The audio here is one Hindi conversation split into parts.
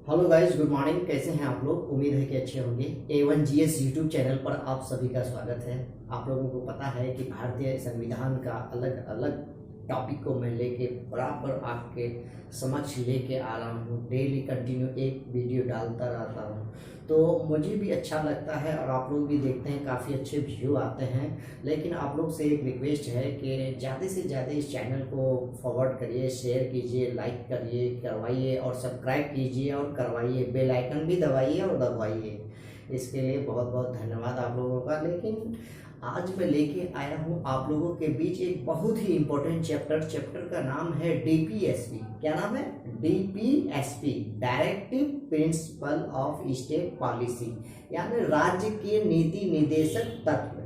Hello guys, good morning. कैसे हैं आप लोग? उम्मीद है कि अच्छे होंगे। A1GS यूट्यूब चैनल पर आप सभी का स्वागत है। आप लोगों को पता है कि भारतीय संविधान का अलग अलग टॉपिक को मैं लेके बराबर आपके समक्ष लेके आ रहा हूँ। डेली कंटिन्यू एक वीडियो डालता रहता हूँ, तो मुझे भी अच्छा लगता है और आप लोग भी देखते हैं, काफ़ी अच्छे व्यू आते हैं। लेकिन आप लोग से एक रिक्वेस्ट है कि ज़्यादा से ज़्यादा इस चैनल को फॉरवर्ड करिए, शेयर कीजिए, लाइक करिए, करवाइए और सब्सक्राइब कीजिए और करवाइए, बेल आइकन भी दबाइए और दबाइए। इसके लिए बहुत बहुत धन्यवाद आप लोगों का। लेकिन आज मैं लेके आया हूँ आप लोगों के बीच एक बहुत ही इम्पोर्टेंट चैप्टर का नाम है DPSP। क्या नाम है? DPSP, directive principle of state policy, यानी राज्य के नीति निर्देशक तत्व।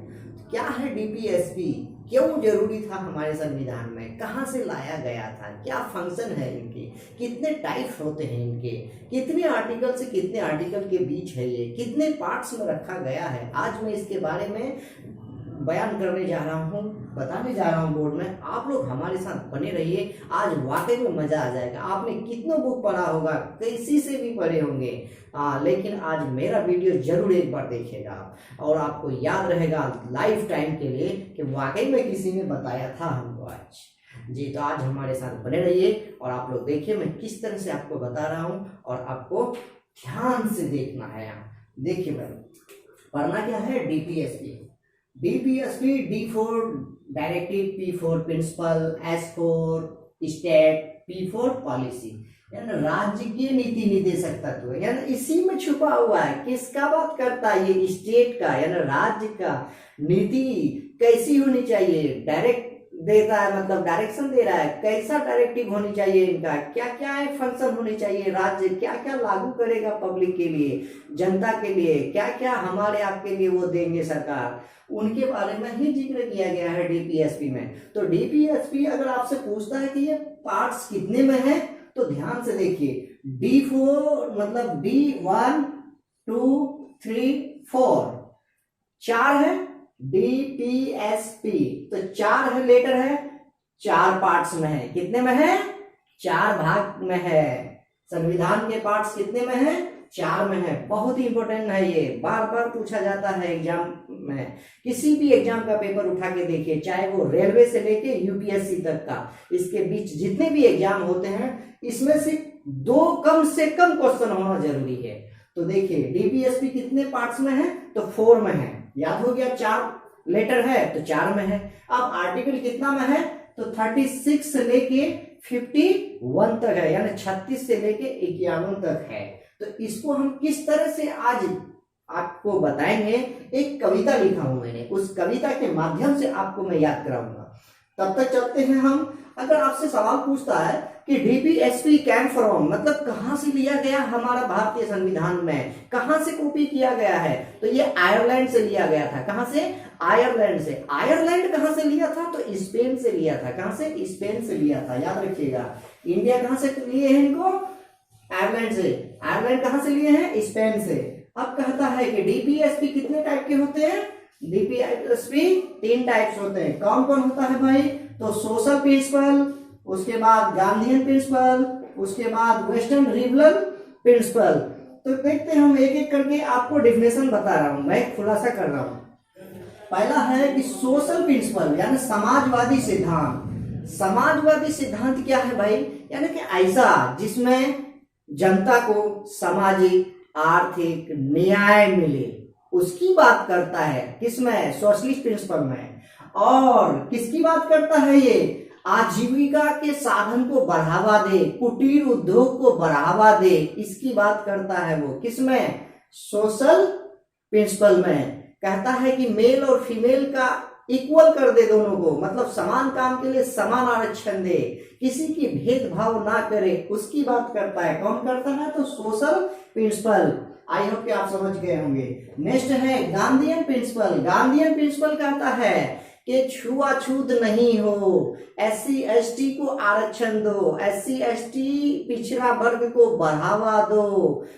क्या है DPSP? क्यों जरूरी था हमारे संविधान में? कहाँ से लाया गया था? क्या फंक्शन है इनके? कितने टाइप्स होते हैं इनके? कितने आर्टिकल से कितने आर्टिकल के बीच है ये? कितने पार्ट्स में रखा गया है? आज मैं इसके बारे में बयान करने जा रहा हूँ, बताने जा रहा हूँ बोर्ड में। आप लोग हमारे साथ बने रहिए, आज वाकई में मजा आ जाएगा। आपने कितनों बुक पढ़ा होगा, किसी से भी पढ़े होंगे, लेकिन आज मेरा वीडियो जरूर एक बार देखिएगा और आपको याद रहेगा लाइफ टाइम के लिए कि वाकई में किसी ने बताया था हमको आज जी। तो आज हमारे साथ बने रहिए और आप लोग देखिए मैं किस तरह से आपको बता रहा हूँ और आपको ध्यान से देखना है। देखिए भाई, पढ़ना क्या है? DPSP, D for directive, P for principle, S for state, P for policy, यानी राज्य के नीति निर्देशक तत्व। यानी इसी में छुपा हुआ है। किसका बात करता है ये? स्टेट का, यानी राज्य का नीति कैसी होनी चाहिए। डायरेक्ट देता है, मतलब डायरेक्शन दे रहा है, कैसा डायरेक्टिव होनी चाहिए इनका, क्या क्या है फंक्शन होनी चाहिए, राज्य क्या क्या लागू करेगा पब्लिक के लिए, जनता के लिए, क्या क्या हमारे आपके लिए वो देंगे सरकार, उनके बारे में ही जिक्र किया गया है DPSP में। तो DPSP अगर आपसे पूछता है कि ये पार्ट्स कितने में है, तो ध्यान से देखिए। D4 मतलब D1 2 3 4 4 है DPSP, तो 4 है, लेटर है, 4 पार्ट्स में है। कितने में है? 4 भाग में है। संविधान के पार्ट्स कितने में है? 4 में है। बहुत ही इंपॉर्टेंट है ये, बार बार पूछा जाता है एग्जाम में। किसी भी एग्जाम का पेपर उठा के देखिए, चाहे वो रेलवे से लेके UPSC तक का, इसके बीच जितने भी एग्जाम होते हैं, इसमें से 2 कम से कम क्वेश्चन होना जरूरी है। तो देखिए DPSP कितने पार्ट्स में है? तो 4 में है। याद हो गया, 4 लेटर है तो 4 में है। अब आर्टिकल कितना में है? तो 36 से लेके 51 तक है, यानी 36 से लेके 51 तक है। तो इसको हम किस तरह से आज आपको बताएंगे। एक कविता लिखा हूं मैंने, उस कविता के माध्यम से आपको मैं याद कराऊंगा। तब तक चलते हैं हम। अगर आपसे सवाल पूछता है कि DPSP कैम फ्रॉम, मतलब कहां से लिया गया हमारा भारतीय संविधान में, कहां से कॉपी किया गया है, तो ये आयरलैंड से लिया गया था। कहां से? आयरलैंड से। आयरलैंड कहां से लिया था? तो स्पेन से लिया था। कहां से? स्पेन से लिया था, याद रखिएगा। इंडिया कहां से लिए हैं इनको? आयरलैंड से। आयरलैंड कहां से लिए हैं? स्पेन से। अब कहता है कि DPSP कितने टाइप के होते हैं? DPSP 3 टाइप्स होते हैं। कौन कौन होता है भाई? तो सोशल प्रिंसिपल, उसके बाद गांधीयन प्रिंसिपल, उसके बाद वेस्टर्न लिबरल प्रिंसिपल। तो देखते हैं हम एक एक करके, आपको डेफिनेशन बता रहा हूं, मैं खुलासा कर रहा हूं। पहला है कि सोशल प्रिंसिपल, यानी समाजवादी सिद्धांत। समाजवादी सिद्धांत क्या है भाई? यानी कि ऐसा जिसमें जनता को सामाजिक आर्थिक न्याय मिले, उसकी बात करता है। किसमें? सोशलिस्ट प्रिंसिपल में। और किसकी बात करता है ये? आजीविका के साधन को बढ़ावा दे, कुटीर उद्योग को बढ़ावा दे, इसकी बात करता है वो। किसमें? सोशल प्रिंसिपल में। कहता है कि मेल और फीमेल का इक्वल कर दे दोनों को, मतलब समान काम के लिए समान आरक्षण दे, किसी की भेदभाव ना करे, उसकी बात करता है। कौन करता है? तो सोशल प्रिंसिपल। आई होप कि आप समझ गए होंगे। नेक्स्ट है गांधीयन प्रिंसिपल। गांधीयन प्रिंसिपल कहता है कि छुआछूत नहीं हो, SC ST को आरक्षण दो, SC ST पिछड़ा वर्ग को बढ़ावा दो।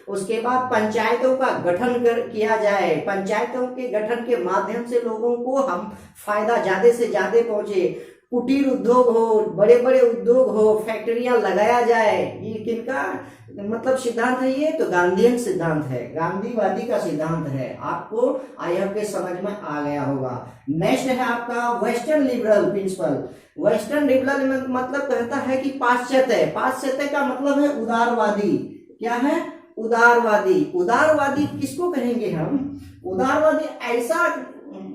उसके बाद पंचायतों का गठन किया जाए, पंचायतों के गठन के माध्यम से लोगों को हम फायदा ज्यादा से ज्यादा पहुंचे। कुटीर उद्योग हो, बड़े बड़े उद्योग हो, फैक्ट्रियां लगाया जाए, ये किनका मतलब सिद्धांत है? ये तो गांधीयन सिद्धांत है, गांधीवादी का सिद्धांत है। आपको आई होप के समझ में आ गया होगा। नेक्स्ट है आपका western liberal principle. Western liberal मतलब कहता है कि पाश्चात्य, पाश्चात्य का मतलब है उदारवादी। क्या है? उदारवादी। उदारवादी किसको कहेंगे हम? उदारवादी ऐसा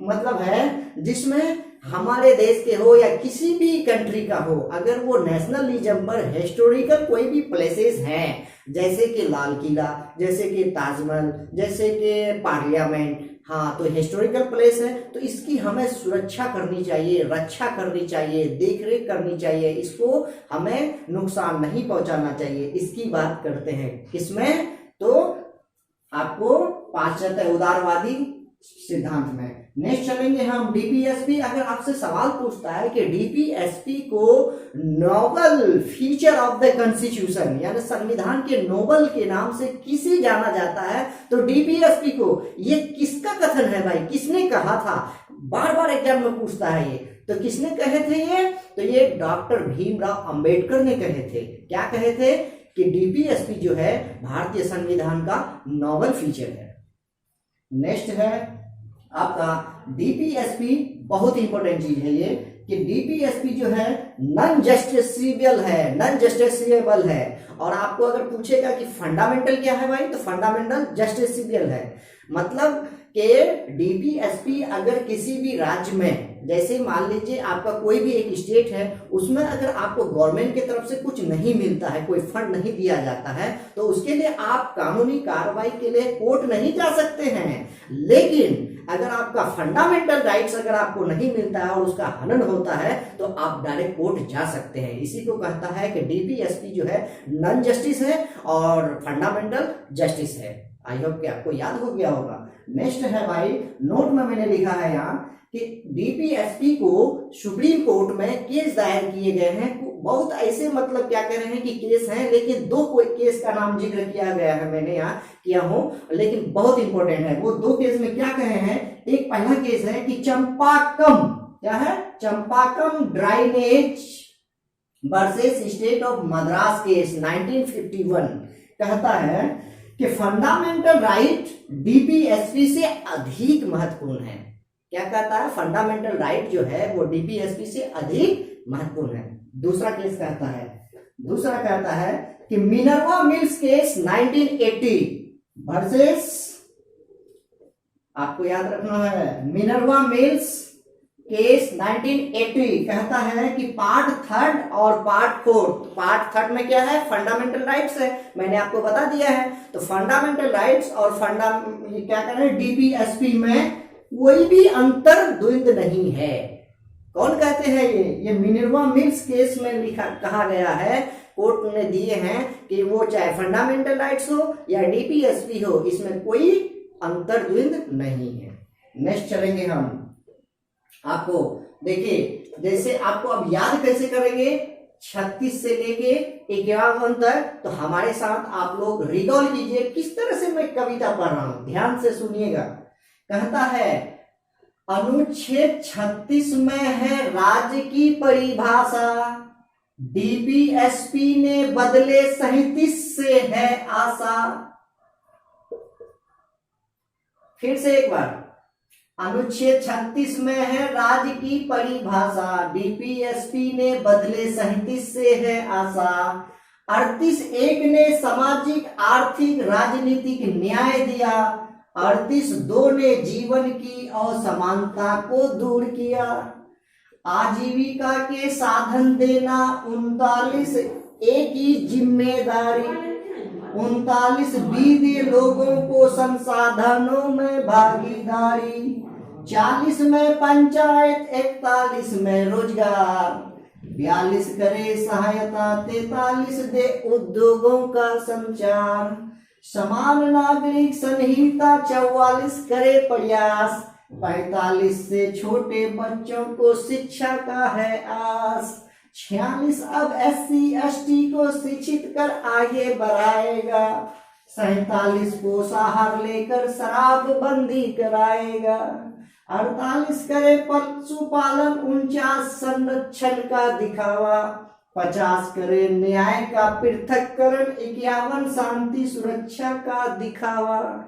मतलब है जिसमें हमारे देश के हो या किसी भी कंट्री का हो, अगर वो नेशनलिज्म पर हिस्टोरिकल कोई भी प्लेसेस हैं, जैसे कि लाल किला, जैसे कि ताजमहल, जैसे कि पार्लियामेंट, हाँ, तो हिस्टोरिकल प्लेस है, तो इसकी हमें सुरक्षा करनी चाहिए, रक्षा करनी चाहिए, देखरेख करनी चाहिए, इसको हमें नुकसान नहीं पहुंचाना चाहिए। इसकी बात करते हैं किसमें? तो आपको पाश्चात्य उदारवादी सिद्धांत में। नेक्स्ट चलेंगे हम डीपीएसपी। अगर आपसे सवाल पूछता है कि डीपीएसपी को noble feature of the constitution यानी संविधान के नोबल के नाम से किसे जाना जाता है, तो डीपीएसपी को, ये किसका कथन है भाई? किसने कहा था? बार बार एग्जाम में पूछता है ये, तो किसने कहे थे ये? तो ये डॉक्टर भीमराव अंबेडकर ने कहे थे। क्या कहे थे? कि डीपीएसपी जो है भारतीय संविधान का नोबल फीचर है। नेक्स्ट है आपका डीपीएसपी, बहुत इंपॉर्टेंट चीज है ये, कि डीपीएसपी जो है नॉन जस्टिसेबल है, नॉन जस्टिसेबल है। और आपको अगर पूछेगा कि फंडामेंटल क्या है भाई, तो फंडामेंटल जस्टिसेबल है। मतलब कि डीपीएसपी अगर किसी भी राज्य में, जैसे मान लीजिए आपका कोई भी एक स्टेट है, उसमें अगर आपको गवर्नमेंट की तरफ से कुछ नहीं मिलता है, कोई फंड नहीं दिया जाता है, तो उसके लिए आप कानूनी कार्रवाई के लिए कोर्ट नहीं जा सकते हैं। लेकिन अगर आपका फंडामेंटल राइट्स अगर आपको नहीं मिलता है और उसका हनन होता है, तो आप डायरेक्ट कोर्ट जा सकते हैं। इसी को कहता है कि डीपीएसपी जो है नॉन जस्टिस है और फंडामेंटल जस्टिस है। आई होप कि आपको याद हो गया होगा। नेक्स्ट है भाई, नोट में मैंने लिखा है यहाँ कि डीपीएसपी को सुप्रीम कोर्ट में केस दायर किए गए हैं। बहुत ऐसे मतलब क्या कह रहे हैं कि केस हैं, लेकिन दो कोई केस का नाम जिक्र किया गया है, मैंने यहाँ किया हूं, लेकिन बहुत इंपॉर्टेंट है। वो दो केस में क्या कहे हैं? एक पहला केस है कि चंपाकम, क्या है? Champakam Dorairajan versus state of Madras case 1951 कहता है कि फंडामेंटल राइट डीपीएसपी से अधिक महत्वपूर्ण है। क्या कहता है? फंडामेंटल राइट जो है वो डीपीएसपी से अधिक महत्वपूर्ण है। दूसरा केस कहता है कि मिनर्वा मिल्स केस 1980 वर्सेस, आपको याद रखना है, मिनर्वा मिल्स केस 1980 कहता है कि पार्ट थर्ड और पार्ट फोर्थ, पार्ट थर्ड में क्या है? फंडामेंटल राइट्स है, मैंने आपको बता दिया है। तो फंडामेंटल राइट्स और क्या कह रहे हैं? डीपीएसपी में कोई भी अंतर द्वंद नहीं है। कौन कहते हैं ये मिनर्वा मिल्स केस में कहा गया है, कोर्ट ने दिए हैं कि वो चाहे फंडामेंटल राइट्स हो या डीपीएसपी हो, इसमें कोई अंतर द्वंद नहीं है। नेक्स्ट चलेंगे हम। आपको देखिए, जैसे आपको अब याद कैसे करेंगे 36 से लेके 51 तक, तो हमारे साथ आप लोग रिकॉल कीजिए किस तरह से मैं कविता पढ़ रहा हूं, ध्यान से सुनिएगा। कहता है अनुच्छेद 36 में है राज्य की परिभाषा, डीपीएसपी ने बदले 37 से है आशा। फिर से एक बार, अनुच्छेद 36 में है राज्य की परिभाषा, डीपीएसपी ने बदले 37 से है आशा। 38(1) ने सामाजिक आर्थिक राजनीतिक न्याय दिया, 38(2) ने जीवन की असमानता को दूर किया, आजीविका के साधन देना 39(a) की जिम्मेदारी, 39(b) दे लोगों को संसाधनों में भागीदारी, 40 में पंचायत, 41 में रोजगार, 42 करे सहायता, 43 दे उद्योगों का संचार, समान नागरिक संहिता 44 करे प्रयास, 45 से छोटे बच्चों को शिक्षा का है आस, 46 अब SC ST को शिक्षित कर आगे बढ़ाएगा, 47 पोषाहार लेकर शराब बंदी कराएगा, 48 करे पशुपालन, 49 संरक्षण का दिखावा, 50 करे न्याय का पृथक्करण, 51 शांति सुरक्षा का दिखावा।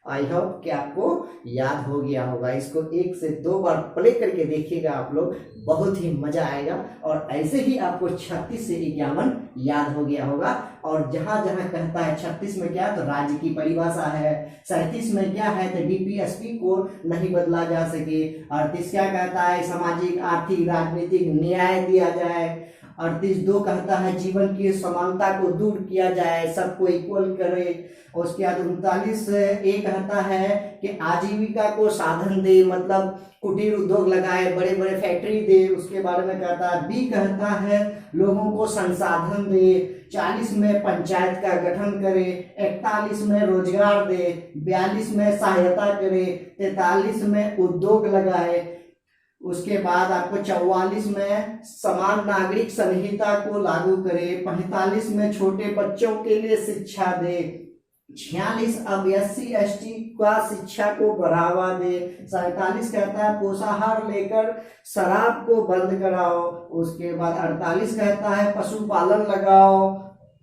आई होप कि आपको याद हो गया होगा। इसको 1 से 2 बार प्ले करके देखिएगा आप लोग, बहुत ही मजा आएगा। और ऐसे ही आपको 36 से 51 याद हो गया होगा। और जहां जहां कहता है 36 में क्या, तो राज्य की परिभाषा है। 37 में क्या है, तो डीपीएसपी को नहीं बदला जा सके। 38 क्या कहता है, सामाजिक आर्थिक राजनीतिक न्याय दिया जाए। 38(2) कहता है जीवन की समानता को दूर किया जाए, सबको इक्वल करे। उसके बाद 39(a) कहता है कि आजीविका को साधन दे, मतलब कुटीर उद्योग लगाए, बड़े बड़े फैक्ट्री दे, उसके बारे में कहता है। बी कहता है लोगों को संसाधन दे। 40 में पंचायत का गठन करे। 41 में रोजगार दे। 42 में सहायता करे। 43 में उद्योग लगाए। उसके बाद आपको 44 में समान नागरिक संहिता को लागू करे। 45 में छोटे बच्चों के लिए शिक्षा दे। 46 अब SC/ST का शिक्षा को बढ़ावा दे। 47 कहता है पोषाहार लेकर शराब को बंद कराओ। उसके बाद 48 कहता है पशुपालन लगाओ।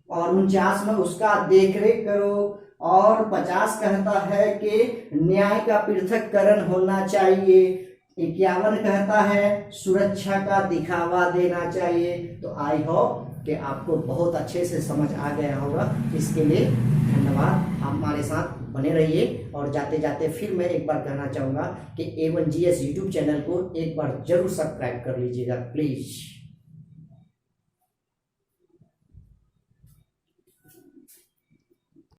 और 49 में उसका देखरेख करो। और 50 कहता है कि न्याय का पृथक्करण होना चाहिए। 51 कहता है सुरक्षा का दिखावा देना चाहिए। तो आई होप कि आपको बहुत अच्छे से समझ आ गया होगा। इसके लिए धन्यवाद, हमारे साथ बने रहिए। और जाते जाते फिर मैं एक बार कहना चाहूँगा कि A1GS यूट्यूब चैनल को एक बार जरूर सब्सक्राइब कर लीजिएगा प्लीज़।